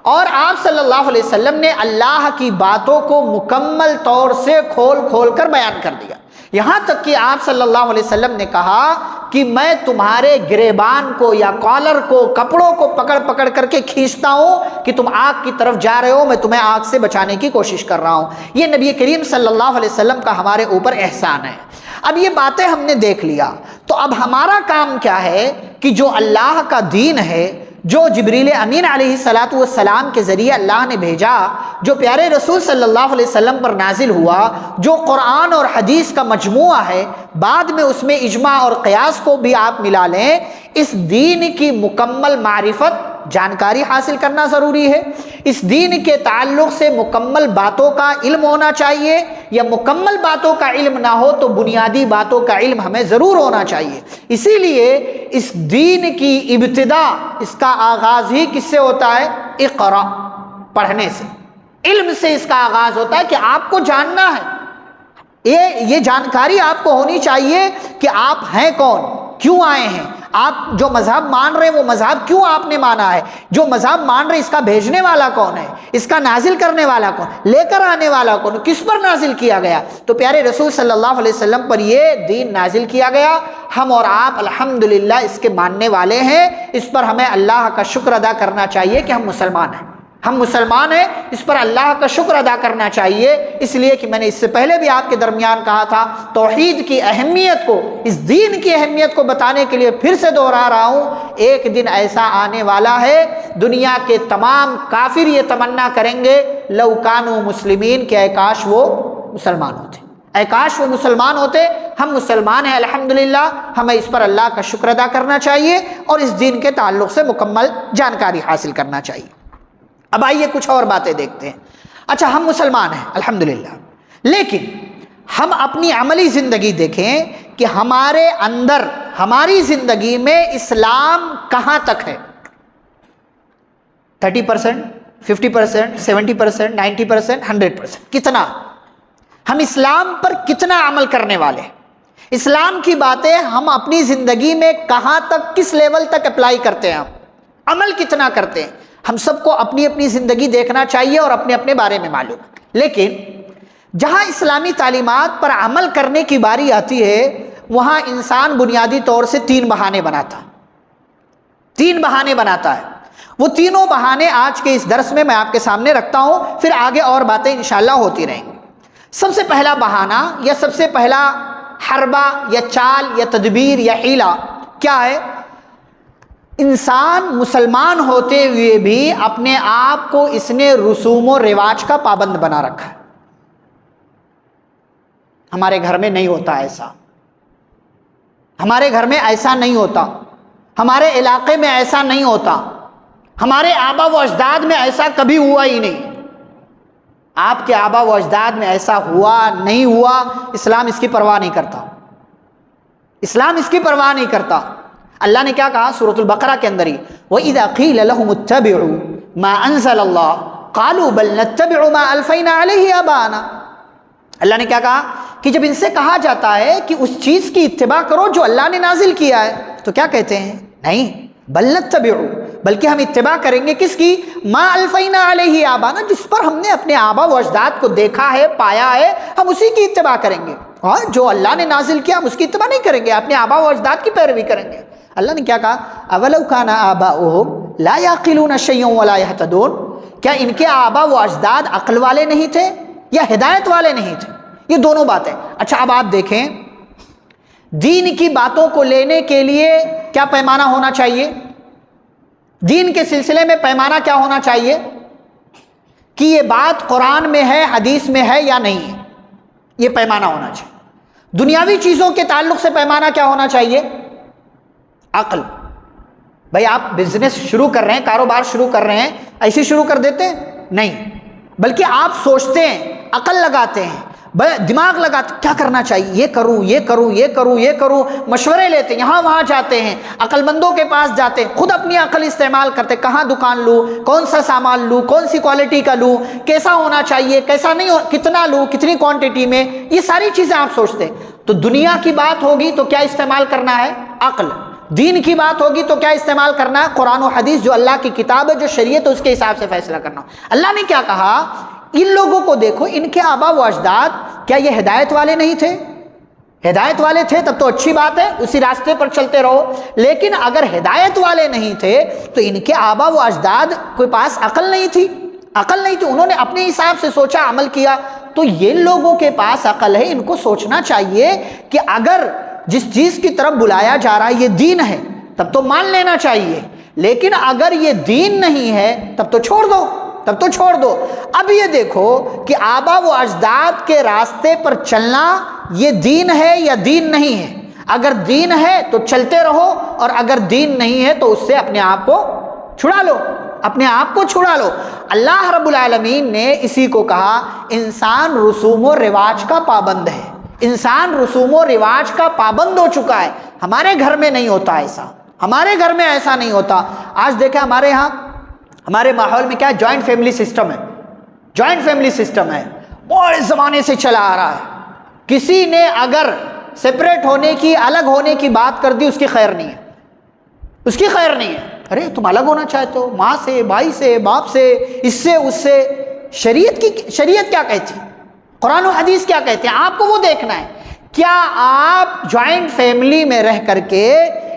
اور آپ صلی اللہ علیہ وسلم نے اللہ کی باتوں کو مکمل طور سے کھول کھول کر بیان کر دیا، یہاں تک کہ آپ صلی اللہ علیہ وسلم نے کہا کہ میں تمہارے گریبان کو یا کالر کو، کپڑوں کو پکڑ پکڑ کر کے کھینچتا ہوں کہ تم آگ کی طرف جا رہے ہو، میں تمہیں آگ سے بچانے کی کوشش کر رہا ہوں۔ یہ نبی کریم صلی اللہ علیہ وسلم کا ہمارے اوپر احسان ہے۔ اب یہ باتیں ہم نے دیکھ لیا، تو اب ہمارا کام کیا ہے کہ جو اللہ کا دین ہے، جو جبریل امین علیہ الصلاۃ والسلام کے ذریعے اللہ نے بھیجا، جو پیارے رسول صلی اللہ علیہ وسلم پر نازل ہوا، جو قرآن اور حدیث کا مجموعہ ہے، بعد میں اس میں اجماع اور قیاس کو بھی آپ ملا لیں، اس دین کی مکمل معرفت، جانکاری حاصل کرنا ضروری ہے۔ اس دین کے تعلق سے مکمل باتوں کا علم ہونا چاہیے، یا مکمل باتوں کا علم نہ ہو تو بنیادی باتوں کا علم ہمیں ضرور ہونا چاہیے۔ اسی لیے اس دین کی ابتدا، اس کا آغاز ہی کس سے ہوتا ہے؟ اقرا، پڑھنے سے، علم سے اس کا آغاز ہوتا ہے کہ آپ کو جاننا ہے، یہ جانکاری آپ کو ہونی چاہیے کہ آپ ہیں کون، کیوں آئے ہیں، آپ جو مذہب مان رہے ہیں وہ مذہب کیوں آپ نے مانا ہے، جو مذہب مان رہے اس کا بھیجنے والا کون ہے، اس کا نازل کرنے والا کون، لے کر آنے والا کون، کس پر نازل کیا گیا۔ تو پیارے رسول صلی اللہ علیہ وسلم پر یہ دین نازل کیا گیا، ہم اور آپ الحمدللہ اس کے ماننے والے ہیں۔ اس پر ہمیں اللہ کا شکر ادا کرنا چاہیے کہ ہم مسلمان ہیں، ہم مسلمان ہیں، اس پر اللہ کا شکر ادا کرنا چاہیے۔ اس لیے کہ میں نے اس سے پہلے بھی آپ کے درمیان کہا تھا، توحید کی اہمیت کو، اس دین کی اہمیت کو بتانے کے لیے پھر سے دوہرا رہا ہوں، ایک دن ایسا آنے والا ہے دنیا کے تمام کافر یہ تمنا کریں گے، لو کانوا مسلمین، کہ اے کاش وہ مسلمان ہوتے، اے کاش وہ مسلمان ہوتے۔ ہم مسلمان ہیں الحمدللہ، ہمیں اس پر اللہ کا شکر ادا کرنا چاہیے اور اس دین کے تعلق سے مکمل جانکاری حاصل کرنا چاہیے۔ اب آئیے کچھ اور باتیں دیکھتے ہیں۔ اچھا، ہم مسلمان ہیں الحمدللہ، لیکن ہم اپنی عملی زندگی دیکھیں کہ ہمارے اندر، ہماری زندگی میں اسلام کہاں تک ہے؟ 30%، 50%، 70%، 90%، 100%، کتنا؟ ہم اسلام پر کتنا عمل کرنے والے ہیں؟ اسلام کی باتیں ہم اپنی زندگی میں کہاں تک، کس لیول تک اپلائی کرتے ہیں، ہم عمل کتنا کرتے ہیں؟ ہم سب کو اپنی اپنی زندگی دیکھنا چاہیے اور اپنے اپنے بارے میں معلوم۔ لیکن جہاں اسلامی تعلیمات پر عمل کرنے کی باری آتی ہے، وہاں انسان بنیادی طور سے تین بہانے بناتا ہے۔ وہ تینوں بہانے آج کے اس درس میں آپ کے سامنے رکھتا ہوں، پھر آگے اور باتیں انشاءاللہ ہوتی رہیں گی۔ سب سے پہلا بہانہ یا سب سے پہلا حربہ یا چال یا تدبیر یا حیلہ کیا ہے؟ انسان مسلمان ہوتے ہوئے بھی اپنے آپ کو اس نے رسوم و رواج کا پابند بنا رکھا ہے۔ ہمارے گھر میں نہیں ہوتا ایسا، ہمارے گھر میں ایسا نہیں ہوتا، ہمارے علاقے میں ایسا نہیں ہوتا، ہمارے آبا و اجداد میں ایسا کبھی ہوا ہی نہیں۔ آپ کے آبا و اجداد میں ایسا ہوا نہیں ہوا، اسلام اس کی پرواہ نہیں کرتا، اسلام اس کی پرواہ نہیں کرتا۔ اللہ نے کیا کہا سورۃ البقرہ کے اندر ہی، وَإِذَا قِيلَ لَهُمُ اتَّبِعُوا مَا أَنزَلَ اللَّهُ قَالُوا بَلْ نَتَّبِعُ مَا أَلْفَيْنَا عَلَيْهِ آبَاءَنَا۔ اللہ نے کیا کہا کہ جب ان سے کہا جاتا ہے کہ اس چیز کی اتباع کرو جو اللہ نے نازل کیا ہے، تو کیا کہتے ہیں؟ نہیں، بل نتبع، بلکہ ہم اتباع کریں گے کس کی؟ ما الفینا علیہ آبانا، جس پر ہم نے اپنے آبا و اجداد کو دیکھا ہے، پایا ہے، ہم اسی کی اتباع کریں گے، اور جو اللہ نے نازل کیا ہم اس کی اتباع نہیں کریں گے، اپنے آبا و اجداد کی پیروی کریں گے۔ اللہ نے کیا کہا؟ اولو کان آباؤہم لا یعقلون شیئا ولا یہتدون، کیا ان کے آبا و اجداد عقل والے نہیں تھے یا ہدایت والے نہیں تھے؟ یہ دونوں باتیں۔ اچھا، اب آپ دیکھیں دین کی باتوں کو لینے کے لیے کیا پیمانہ ہونا چاہیے؟ دین کے سلسلے میں پیمانہ کیا ہونا چاہیے کہ یہ بات قرآن میں ہے، حدیث میں ہے یا نہیں ہے، یہ پیمانہ ہونا چاہیے۔ دنیاوی چیزوں کے تعلق سے پیمانہ کیا ہونا چاہیے؟ عقل۔ بھائی آپ بزنس شروع کر رہے ہیں، کاروبار شروع کر رہے ہیں، ایسے شروع کر دیتے ہیں؟ نہیں، بلکہ آپ سوچتے ہیں، عقل لگاتے ہیں، دماغ لگاتے، کیا کرنا چاہیے، یہ کروں یہ کروں یہ کروں یہ کروں، مشورے لیتے ہیں، یہاں وہاں جاتے ہیں، عقل مندوں کے پاس جاتے ہیں، خود اپنی عقل استعمال کرتے، کہاں دکان لوں، کون سا سامان لوں، کون سی کوالٹی کا لوں، کیسا ہونا چاہیے، کیسا نہیں، کتنا لوں، کتنی کوانٹٹی میں، یہ ساری چیزیں آپ سوچتے ہیں۔ تو دنیا کی بات ہوگی تو کیا استعمال کرنا ہے؟ عقل۔ دین کی بات ہوگی تو کیا استعمال کرنا ہے؟ قرآن و حدیث، جو اللہ کی کتاب ہے، جو شریعت ہے، اس کے حساب سے فیصلہ کرنا۔ اللہ نے کیا کہا؟ ان لوگوں کو دیکھو، ان کے آبا و اجداد کیا یہ ہدایت والے نہیں تھے؟ ہدایت والے تھے تب تو اچھی بات ہے، اسی راستے پر چلتے رہو، لیکن اگر ہدایت والے نہیں تھے تو ان کے آبا و اجداد کے پاس عقل نہیں تھی، انہوں نے اپنے حساب سے سوچا، عمل کیا۔ تو یہ لوگوں کے پاس عقل ہے، ان کو سوچنا چاہیے کہ اگر جس چیز کی طرف بلایا جا رہا ہے یہ دین ہے تب تو مان لینا چاہیے، لیکن اگر یہ دین نہیں ہے تب تو چھوڑ دو۔ اب یہ دیکھو کہ آبا و اجداد کے راستے پر چلنا یہ دین ہے یا دین نہیں ہے؟ اگر دین ہے تو چلتے رہو، اور اگر دین نہیں ہے تو اس سے اپنے آپ کو چھڑا لو۔ اللہ رب العالمین نے اسی کو کہا انسان رسوم و رواج کا پابند ہے، انسان رسوم و رواج کا پابند ہو چکا ہے۔ ہمارے گھر میں نہیں ہوتا ایسا، ہمارے گھر میں ایسا نہیں ہوتا۔ آج دیکھیں ہمارے ہاں، ہمارے ماحول میں کیا جوائنٹ فیملی سسٹم ہے، بڑے زمانے سے چلا آ رہا ہے۔ کسی نے اگر سپریٹ ہونے کی، الگ ہونے کی بات کر دی، اس کی خیر نہیں ہے، ارے تم الگ ہونا چاہتے ہو، ماں سے، بھائی سے، باپ سے، اس سے۔ شریعت کیا کہتی ہے، قرآن و حدیث کیا کہتے ہیں، آپ کو وہ دیکھنا ہے۔ کیا آپ جوائنٹ فیملی میں رہ کر کے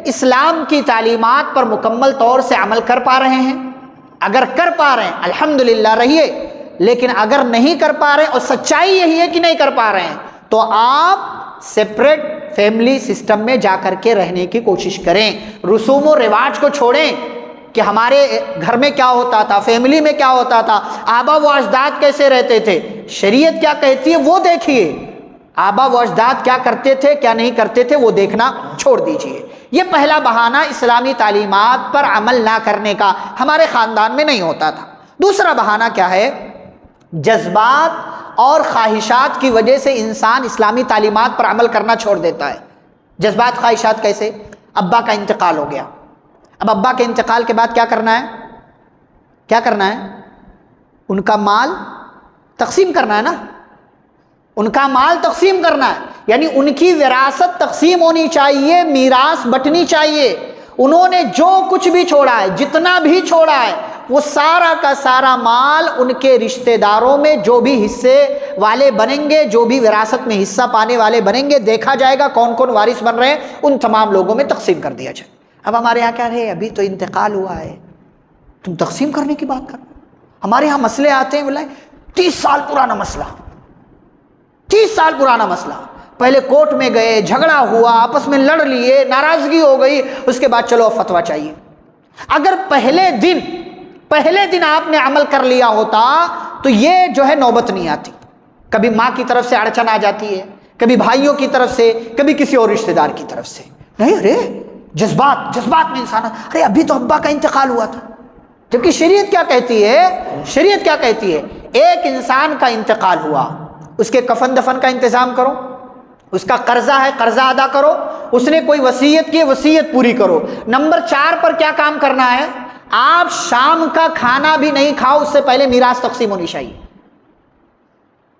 اسلام کی تعلیمات پر مکمل طور سے عمل کر پا رہے ہیں؟ اگر کر پا رہے ہیں الحمدللہ رہیے، لیکن اگر نہیں کر پا رہے اور سچائی یہی ہے کہ نہیں کر پا رہے ہیں تو آپ سپریٹ فیملی سسٹم میں جا کر کے رہنے کی کوشش کریں، رسوم و رواج کو چھوڑیں کہ ہمارے گھر میں کیا ہوتا تھا، فیملی میں کیا ہوتا تھا، آبا و اجداد کیسے رہتے تھے، شریعت کیا کہتی ہے وہ دیکھیے، آبا و اجداد کیا کرتے تھے کیا نہیں کرتے تھے وہ دیکھنا چھوڑ دیجئے۔ یہ پہلا بہانہ اسلامی تعلیمات پر عمل نہ کرنے کا ہمارے خاندان میں نہیں ہوتا تھا۔ دوسرا بہانہ کیا ہے، جذبات اور خواہشات کی وجہ سے انسان اسلامی تعلیمات پر عمل کرنا چھوڑ دیتا ہے۔ جذبات، خواہشات کیسے؟ ابا کا انتقال ہو گیا، اب ابا کے انتقال کے بعد کیا کرنا ہے؟ ان کا مال تقسیم کرنا ہے نا، ان کا مال تقسیم کرنا ہے، یعنی ان کی وراثت تقسیم ہونی چاہیے، میراث بٹنی چاہیے۔ انہوں نے جو کچھ بھی چھوڑا ہے، جتنا بھی چھوڑا ہے، وہ سارا کا سارا مال ان کے رشتہ داروں میں جو بھی حصے والے بنیں گے، جو بھی وراثت میں حصہ پانے والے بنیں گے، دیکھا جائے گا کون کون وارث بن رہے ہیں، ان تمام لوگوں میں تقسیم کر دیا جائے۔ اب ہمارے یہاں کیا رہے، ابھی تو انتقال ہوا ہے، تم تقسیم کرنے کی بات کر رہے ہو۔ ہمارے یہاں مسئلے آتے ہیں، بولے 30 سال پرانا مسئلہ، 30 سال پرانا مسئلہ، پہلے کورٹ میں گئے، جھگڑا ہوا، آپس میں لڑ لیے، ناراضگی ہو گئی، اس کے بعد چلو اب فتویٰ چاہیے۔ اگر پہلے دن آپ نے عمل کر لیا ہوتا تو یہ جو ہے نوبت نہیں آتی۔ کبھی ماں کی طرف سے اڑچن آ جاتی ہے، کبھی بھائیوں کی طرف سے، کبھی کسی اور رشتہ دار کی طرف سے، نہیں ارے جذبات میں انسان، ارے ابھی تو ابا کا انتقال ہوا تھا، جبکہ شریعت کیا کہتی ہے، ایک انسان کا انتقال ہوا، اس کے کفن دفن کا انتظام کرو، اس کا قرضہ ہے قرضہ ادا کرو، اس نے کوئی وصیت کی وصیت پوری کرو۔ نمبر 4 پر کیا کام کرنا ہے، آپ شام کا کھانا بھی نہیں کھاؤ، اس سے پہلے میراث تقسیم ہونی چاہیے،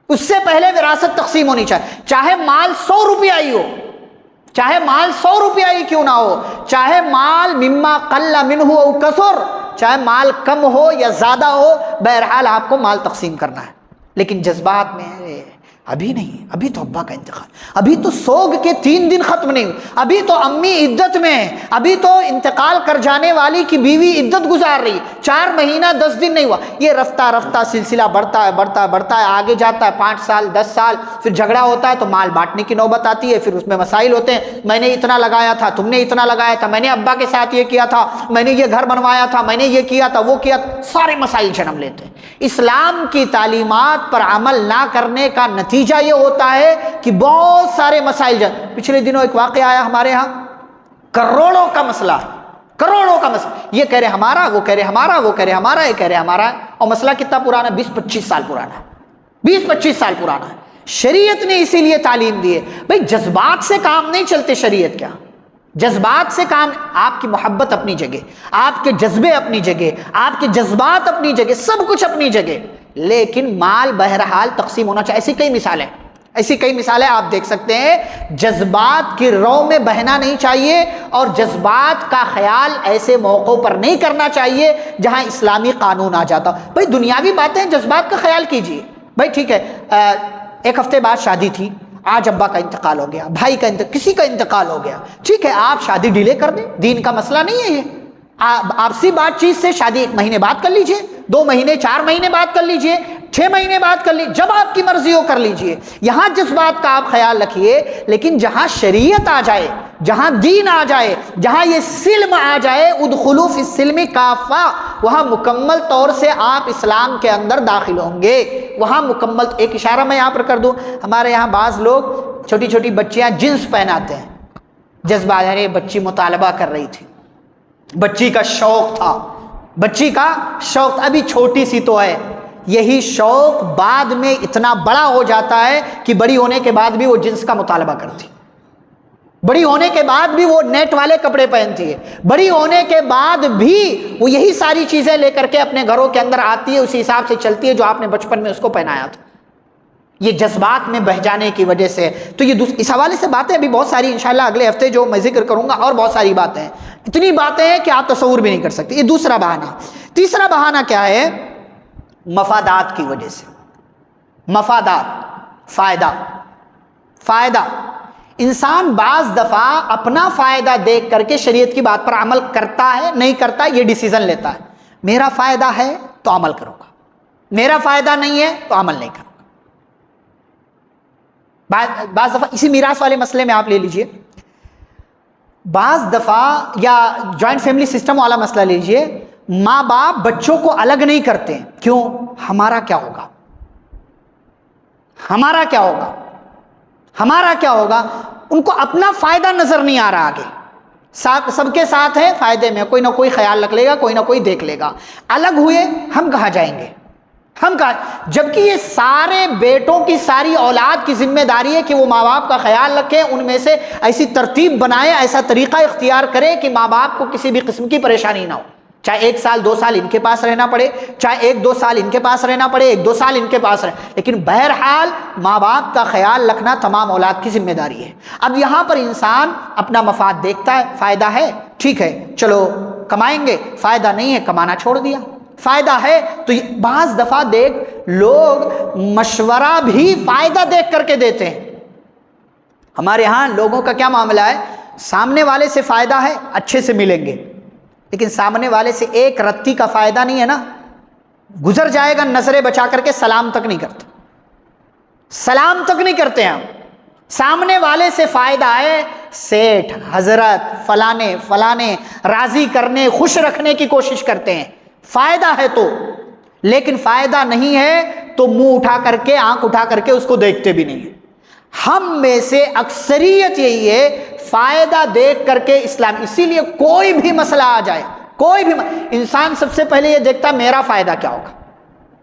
اس سے پہلے وراثت تقسیم ہونی چاہیے، چاہے مال 100 روپیہ ہی ہو، چاہے مال 100 روپیہ ہی کیوں نہ ہو، چاہے مال مما قل منہ او کثر، چاہے مال کم ہو یا زیادہ ہو، بہرحال آپ کو مال تقسیم کرنا ہے۔ لیکن جذبات میں ہے، ابھی نہیں، ابھی تو ابا کا انتقال، ابھی تو سوگ کے 3 دن ختم نہیں ہوئے، ابھی تو امی عدت میں ہے، ابھی تو انتقال کر جانے والی کی بیوی عدت گزار رہی، 4 مہینہ 10 دن نہیں ہوا۔ یہ رفتہ سلسلہ بڑھتا ہے، آگے جاتا ہے 5 سال 10 سال، پھر جھگڑا ہوتا ہے تو مال بانٹنے کی نوبت آتی ہے، پھر اس میں مسائل ہوتے ہیں، میں نے اتنا لگایا تھا، تم نے اتنا لگایا تھا، میں نے ابا کے ساتھ یہ کیا تھا، میں نے یہ گھر بنوایا تھا، میں نے یہ کیا تھا، وہ کیا، سارے مسائل جنم لیتے ہیں۔ اسلام کی تعلیمات پر عمل نہ کرنے کا نتیجہ یہ ہوتا ہے کہ بہت سارے مسائل پچھلے دنوں ایک واقعہ آیا ہمارے ہاں، کروڑوں کا مسئلہ، یہ کہہ رہے ہمارا، وہ کہہ رہے ہمارا، وہ کہہ رہے ہمارا، یہ کہہ رہے ہمارا، اور مسئلہ کتنا پرانا ہے، 20-25 سال پرانا ہے، 20-25 سال پرانا ہے۔ شریعت نے اسی لیے تعلیم دی ہے، بھئی جذبات سے کام نہیں چلتے، شریعت کیا، جذبات سے کام، آپ کی محبت اپنی جگہ، آپ کے جذبے اپنی جگہ، آپ کے جذبات اپنی جگہ، سب کچھ اپنی جگہ، لیکن مال بہرحال تقسیم ہونا چاہیے۔ ایسی کئی مثالیں آپ دیکھ سکتے ہیں۔ جذبات کی رو میں بہنا نہیں چاہیے، اور جذبات کا خیال ایسے موقعوں پر نہیں کرنا چاہیے جہاں اسلامی قانون آ جاتا۔ بھائی دنیاوی باتیں، جذبات کا خیال کیجیے، بھائی ٹھیک ہے، ایک ہفتے بعد شادی تھی، آج ابا کا انتقال ہو گیا، بھائی کا کسی کا انتقال ہو گیا، ٹھیک ہے آپ شادی ڈیلے کر دیں، دین کا مسئلہ نہیں ہے یہ، آپسی بات چیت سے شادی 1 مہینے بعد کر لیجئے، 2 مہینے 4 مہینے بعد کر لیجئے، 6 مہینے بعد کر لیجئے، جب آپ کی مرضی ہو کر لیجئے۔ یہاں جس بات کا آپ خیال رکھیے، لیکن جہاں شریعت آ جائے، جہاں دین آ جائے، جہاں یہ سلم آ جائے، ادخلوا فی السلم کافہ، وہاں مکمل طور سے آپ اسلام کے اندر داخل ہوں گے، وہاں مکمل۔ ایک اشارہ میں یہاں پر کر دوں، ہمارے یہاں بعض لوگ چھوٹی چھوٹی بچیاں جنس پہناتے ہیں، جذبہ ہے، بچی مطالبہ کر رہی تھی، بچی کا شوق تھا، بچی کا شوق، ابھی چھوٹی سی تو ہے، یہی شوق بعد میں اتنا بڑا ہو جاتا ہے کہ بڑی ہونے کے بعد بھی وہ جنس کا مطالبہ کرتی، بڑی ہونے کے بعد بھی وہ نیٹ والے کپڑے پہنتی ہے، بڑی ہونے کے بعد بھی وہ یہی ساری چیزیں لے کر کے اپنے گھروں کے اندر آتی ہے، اسی حساب سے چلتی ہے جو آپ نے بچپن میں اس کو پہنایا تھا۔ یہ جذبات میں بہہ جانے کی وجہ سے، تو یہ اس حوالے سے باتیں ابھی بہت ساری انشاءاللہ اگلے ہفتے جو میں ذکر کروں گا، اور بہت ساری باتیں ہیں، اتنی باتیں ہیں کہ آپ تصور بھی نہیں کر سکتے۔ یہ دوسرا بہانہ۔ تیسرا بہانہ کیا ہے؟ مفادات کی وجہ سے، مفادات، فائدہ۔ انسان بعض دفعہ اپنا فائدہ دیکھ کر کے شریعت کی بات پر عمل کرتا ہے، نہیں کرتا، یہ ڈیسیژن لیتا ہے، میرا فائدہ ہے تو عمل کروں گا، میرا فائدہ نہیں ہے تو عمل نہیں کروں گا۔ بعض دفعہ اسی میراث والے مسئلے میں آپ لے لیجئے، بعض دفعہ یا جوائنٹ فیملی سسٹم والا مسئلہ لیجئے، ماں باپ بچوں کو الگ نہیں کرتے، کیوں؟ ہمارا کیا ہوگا، ہمارا کیا ہوگا، ہمارا کیا ہوگا، ان کو اپنا فائدہ نظر نہیں آ رہا آگے، سب کے ساتھ ہے فائدے میں، کوئی نہ کوئی خیال رکھ لے گا، کوئی نہ کوئی دیکھ لے گا، الگ ہوئے ہم کہاں جائیں گے، ہم کہاں، جبکہ یہ سارے بیٹوں کی، ساری اولاد کی ذمہ داری ہے کہ وہ ماں باپ کا خیال رکھیں، ان میں سے ایسی ترتیب بنائیں، ایسا طریقہ اختیار کریں کہ ماں باپ کو کسی بھی قسم کی پریشانی نہ ہو، چاہے 1 سال 2 سال ان کے پاس رہنا پڑے، چاہے 1-2 سال ان کے پاس رہنا پڑے، 1-2 سال ان کے پاس رہے، لیکن بہرحال ماں باپ کا خیال رکھنا تمام اولاد کی ذمہ داری ہے۔ اب یہاں پر انسان اپنا مفاد دیکھتا ہے، فائدہ ہے ٹھیک ہے چلو کمائیں گے، فائدہ نہیں ہے کمانا چھوڑ دیا، فائدہ ہے تو بعض دفعہ دیکھ لوگ مشورہ بھی فائدہ دیکھ کر کے دیتے ہیں۔ ہمارے ہاں لوگوں کا کیا معاملہ ہے، سامنے والے سے فائدہ ہے اچھے سے ملیں گے، لیکن سامنے والے سے ایک رتی کا فائدہ نہیں ہے نا، گزر جائے گا نظریں بچا کر کے، سلام تک نہیں کرتے، سلام تک نہیں کرتے ہیں ہم، سامنے والے سے فائدہ ہے، سیٹھ حضرت فلانے راضی کرنے، خوش رکھنے کی کوشش کرتے ہیں، فائدہ ہے تو، لیکن فائدہ نہیں ہے تو منہ اٹھا کر کے، آنکھ اٹھا کر کے اس کو دیکھتے بھی نہیں ہیں۔ ہم میں سے اکثریت یہی ہے، فائدہ دیکھ کر کے اسلام، اسی لیے کوئی بھی مسئلہ آ جائے، کوئی بھی انسان سب سے پہلے یہ دیکھتا میرا فائدہ کیا ہوگا،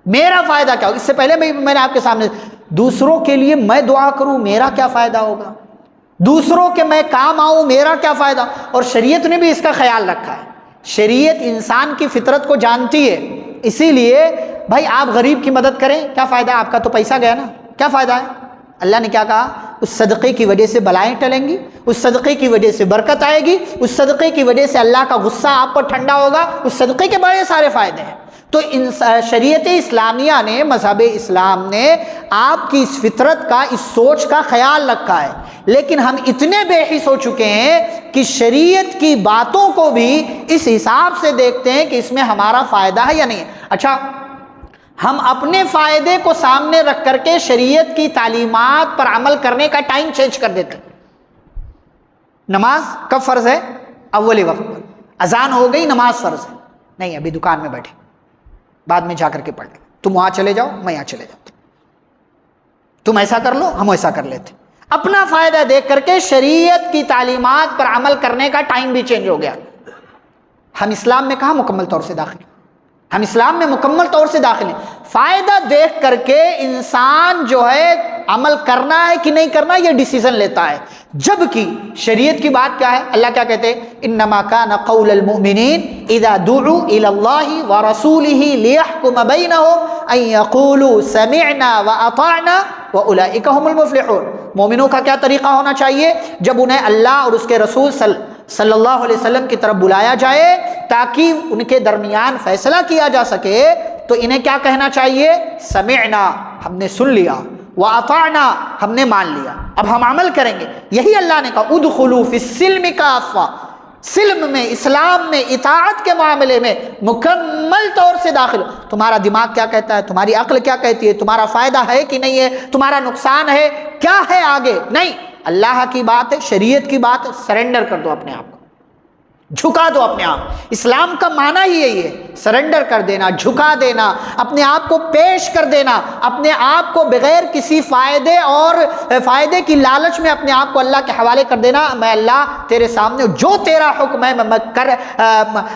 میرا فائدہ کیا ہوگا، اس سے پہلے میں نے آپ کے سامنے دوسروں کے لیے میں دعا کروں میرا کیا فائدہ ہوگا، دوسروں کے میں کام آؤں میرا کیا فائدہ، اور شریعت نے بھی اس کا خیال رکھا ہے، شریعت انسان کی فطرت کو جانتی ہے، اسی لیے بھائی آپ غریب کی مدد کریں، کیا فائدہ، آپ کا تو پیسہ گیا نا، کیا فائدہ ہے، اللہ نے کیا کہا، اس صدقے کی وجہ سے بلائیں ٹلیں گی، اس صدقے کی وجہ سے برکت آئے گی، اس صدقے کی وجہ سے اللہ کا غصہ آپ پر ٹھنڈا ہوگا، اس صدقے کے بڑے سارے فائدے ہیں۔ تو شریعت اسلامیہ نے، مذہب اسلام نے آپ کی اس فطرت کا، اس سوچ کا خیال رکھا ہے، لیکن ہم اتنے بے حس ہو چکے ہیں کہ شریعت کی باتوں کو بھی اس حساب سے دیکھتے ہیں کہ اس میں ہمارا فائدہ ہے یا نہیں ہے۔ اچھا، ہم اپنے فائدے کو سامنے رکھ کر کے شریعت کی تعلیمات پر عمل کرنے کا ٹائم چینج کر دیتے ہیں۔ نماز کب فرض ہے؟ اولی وقت پر، اذان ہو گئی نماز فرض ہے، نہیں ابھی دکان میں بیٹھے، بعد میں جا کر کے پڑھ لیں، تم وہاں چلے جاؤ میں یہاں چلے جاتا ہوں، تم ایسا کر لو ہم ایسا کر لیتے، اپنا فائدہ دیکھ کر کے شریعت کی تعلیمات پر عمل کرنے کا ٹائم بھی چینج ہو گیا۔ ہم اسلام میں کہاں مکمل طور سے داخل ہیں، ہم اسلام میں مکمل طور سے داخل ہیں، فائدہ دیکھ کر کے انسان جو ہے عمل کرنا ہے کہ نہیں کرنا یہ ڈیسیژن لیتا ہے، جبکہ شریعت کی بات کیا ہے، اللہ کیا کہتے ہیں، انما کان قول المؤمنین اذا دعوا الى اللہ ورسولہ لیحکم بینہم ان یقولوا سمعنا واطعنا واولئک هم المفلحون۔ مومنوں کا کیا طریقہ ہونا چاہیے، جب انہیں اللہ اور اس کے رسول صلی اللہ علیہ وسلم کی طرف بلایا جائے تاکہ ان کے درمیان فیصلہ کیا جا سکے، تو انہیں کیا کہنا چاہیے، سمعنا ہم نے سن لیا، وَأَطَعْنَا ہم نے مان لیا، اب ہم عمل کریں گے۔ یہی اللہ نے کہا ادخلوا فی السلم کافہ، سلم میں، اسلام میں، اطاعت کے معاملے میں مکمل طور سے داخل ہو۔ تمہارا دماغ کیا کہتا ہے، تمہاری عقل کیا کہتی ہے، تمہارا فائدہ ہے کہ نہیں ہے، تمہارا نقصان ہے کیا ہے آگے، نہیں، اللہ کی بات ہے، شریعت کی بات ہے، سرنڈر کر دو اپنے آپ کو، جھکا دو اپنے آپ۔ اسلام کا معنی ہی یہی ہے، سرنڈر کر دینا، جھکا دینا، اپنے آپ کو پیش کر دینا، اپنے آپ کو بغیر کسی فائدے اور فائدے کی لالچ میں اپنے آپ کو اللہ کے حوالے کر دینا۔ میں اللہ تیرے سامنے جو تیرا حکم ہے میں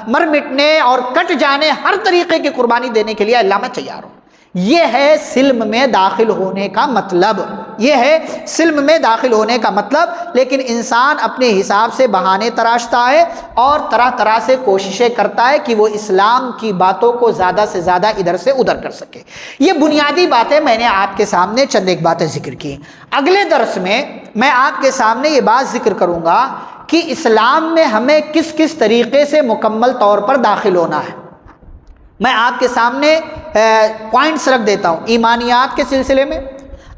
مر مٹنے اور کٹ جانے ہر طریقے کی قربانی دینے کے لیے اللہ میں تیار ہوں۔ یہ ہے سلم میں داخل ہونے کا مطلب، یہ ہے سلم میں داخل ہونے کا مطلب۔ لیکن انسان اپنے حساب سے بہانے تراشتا ہے اور طرح طرح سے کوششیں کرتا ہے کہ وہ اسلام کی باتوں کو زیادہ سے زیادہ ادھر سے ادھر کر سکے۔ یہ بنیادی باتیں میں نے آپ کے سامنے چند ایک باتیں ذکر کی۔ اگلے درس میں آپ کے سامنے یہ بات ذکر کروں گا کہ اسلام میں ہمیں کس کس طریقے سے مکمل طور پر داخل ہونا ہے۔ میں آپ کے سامنے پوائنٹس رکھ دیتا ہوں، ایمانیات کے سلسلے میں،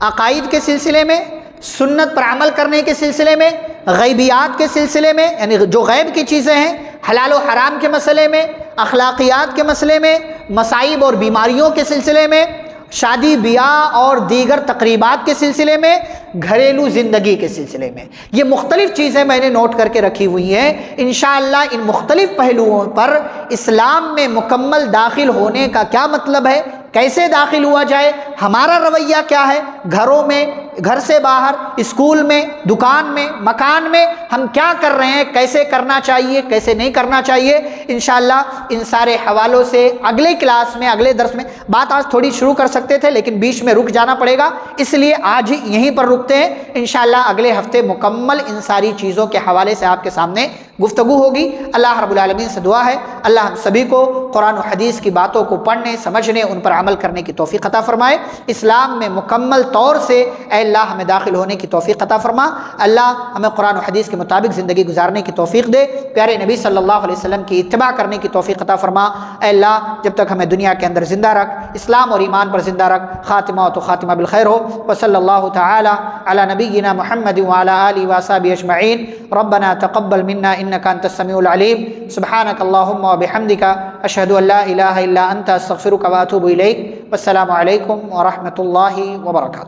عقائد کے سلسلے میں، سنت پر عمل کرنے کے سلسلے میں، غیبیات کے سلسلے میں یعنی جو غیب کی چیزیں ہیں، حلال و حرام کے مسئلے میں، اخلاقیات کے مسئلے میں، مصائب اور بیماریوں کے سلسلے میں، شادی بیاہ اور دیگر تقریبات کے سلسلے میں، گھریلو زندگی کے سلسلے میں۔ یہ مختلف چیزیں میں نے نوٹ کر کے رکھی ہوئی ہیں۔ انشاءاللہ ان مختلف پہلوؤں پر اسلام میں مکمل داخل ہونے کا کیا مطلب ہے، کیسے داخل ہوا جائے، ہمارا رویہ کیا ہے، گھروں میں، گھر سے باہر، اسکول میں، دکان میں، مکان میں ہم کیا کر رہے ہیں، کیسے کرنا چاہیے، کیسے نہیں کرنا چاہیے، انشاءاللہ ان سارے حوالوں سے اگلے کلاس میں، اگلے درس میں بات آج تھوڑی شروع کر سکتے تھے لیکن بیچ میں رک جانا پڑے گا، اس لیے آج یہیں پر رکتے ہیں۔ انشاءاللہ اگلے ہفتے مکمل ان ساری چیزوں کے حوالے سے آپ کے سامنے گفتگو ہوگی۔ اللہ رب العالمین سے دعا ہے اللہ ہم سبھی کو قرآن و حدیث کی باتوں کو پڑھنے، سمجھنے، ان پر عمل کرنے کی توفیق عطا فرمائے۔ اسلام میں مکمل طور سے اے اللہ ہمیں داخل ہونے کی توفیق عطا فرما۔ اللہ ہمیں قرآن و حدیث کے مطابق زندگی گزارنے کی توفیق دے، پیارے نبی صلی اللہ علیہ وسلم کی اتباع کرنے کی توفیق عطا فرما۔ اے اللہ جب تک ہمیں دنیا کے اندر زندہ رکھ، اسلام اور ایمان پر زندہ رکھ، خاتمہ تو خاتمہ بالخیر ہو۔ وصلی اللہ تعالی علی نبینا محمد وعلی آلہ وصحبہ اجمعین۔ ربنا تقبل منا انک انت السمیع العلیم، سبحانک اللہم وبحمدک، اشہد ان لا الہ الا انت، استغفرک واتوب الیک۔ والسلام علیکم ورحمۃ اللہ وبرکاتہ۔